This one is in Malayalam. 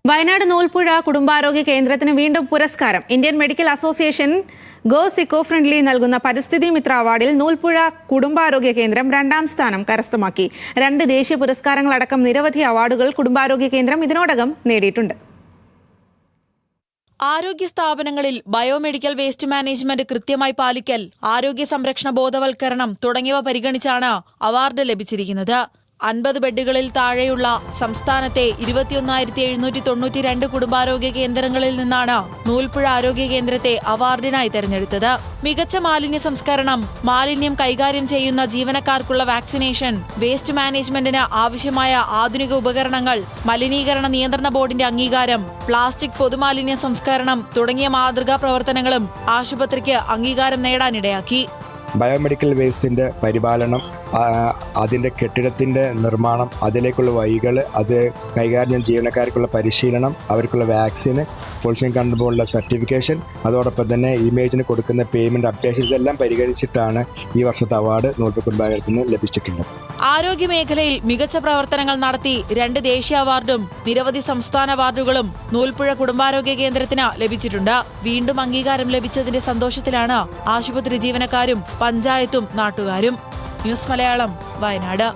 വയനാട് നൂൽപ്പുഴ കുടുംബാരോഗ്യ കേന്ദ്രത്തിന് വീണ്ടും പുരസ്കാരം. Indian medical association goes eco friendly നൽകുന്ന പരിസ്ഥിതി മിത്ര അവാർഡിൽ നൂൽപ്പുഴ കുടുംബാരോഗ്യ കേന്ദ്രം 2ാം സ്ഥാനം കരസ്ഥമാക്കി. 2 ദേശീയ പുരസ്കാരങ്ങളടക്കം നിരവധി അവാർഡുകൾ കുടുംബാരോഗ്യ കേന്ദ്രം ഇതിനോടകം നേടിയിട്ടുണ്ട്. ആരോഗ്യ സ്ഥാപനങ്ങളിൽ ബയോമെഡിക്കൽ വേസ്റ്റ് മാനേജ്മെന്റ് കൃത്യമായി പാലിക്കൽ, ആരോഗ്യ സംരക്ഷണ ബോധവൽക്കരണം തുടങ്ങിയവ പരിഗണിച്ചാണ് അവാർഡ് ലഭിച്ചിരിക്കുന്നത്. 50 ബെഡുകളിൽ താഴെയുള്ള സംസ്ഥാനത്തെ 21,792 കുടുംബാരോഗ്യ കേന്ദ്രങ്ങളിൽ നിന്നാണ് നൂൽപ്പുഴ ആരോഗ്യ കേന്ദ്രത്തെ അവാർഡിനായി തെരഞ്ഞെടുത്തത്. മികച്ച മാലിന്യ സംസ്കരണം, മാലിന്യം കൈകാര്യം ചെയ്യുന്ന ജീവനക്കാർക്കുള്ള വാക്സിനേഷൻ, വേസ്റ്റ് മാനേജ്മെന്റിന് ആവശ്യമായ ആധുനിക ഉപകരണങ്ങൾ, മലിനീകരണ നിയന്ത്രണ ബോർഡിന്റെ അംഗീകാരം, പ്ലാസ്റ്റിക് പൊതുമാലിന്യ സംസ്കരണം തുടങ്ങിയ മാതൃകാ പ്രവർത്തനങ്ങളും ആശുപത്രിക്ക് അംഗീകാരം നേടാനിടയാക്കി. ബയോമെഡിക്കൽ വേസ്റ്റിൻ്റെ പരിപാലനം, അതിൻ്റെ കെട്ടിടത്തിൻ്റെ നിർമ്മാണം, അതിലേക്കുള്ള വഴികൾ, അത് കൈകാര്യം ജീവനക്കാർക്കുള്ള പരിശീലനം, അവർക്കുള്ള വാക്സിന്, പൊല്യൂഷൻ കൺട്രോളിൻ്റെ സർട്ടിഫിക്കേഷൻ, അതോടൊപ്പം തന്നെ ഇമേജിന് കൊടുക്കുന്ന പേയ്മെൻറ്റ് അപ്ഡേഷൻ, ഇതെല്ലാം പരിഗണിച്ചിട്ടാണ് ഈ വർഷത്തെ അവാർഡ് നൂൽപ്പുഴ കുടുംബാരോഗ്യത്തിന് ലഭിച്ചിട്ടുള്ളത്. ആരോഗ്യ മേഖലയിൽ മികച്ച പ്രവർത്തനങ്ങൾ നടത്തി 2 ദേശീയ അവാർഡും നിരവധി സംസ്ഥാന അവാർഡുകളും നൂൽപ്പുഴ കുടുംബാരോഗ്യ കേന്ദ്രത്തിന് ലഭിച്ചിട്ടുണ്ട്. വീണ്ടും അംഗീകാരം ലഭിച്ചതിന്റെ സന്തോഷത്തിലാണ് ആശുപത്രി ജീവനക്കാരും പഞ്ചായത്തും നാട്ടുകാരും. ന്യൂസ് മലയാളം, വയനാട്.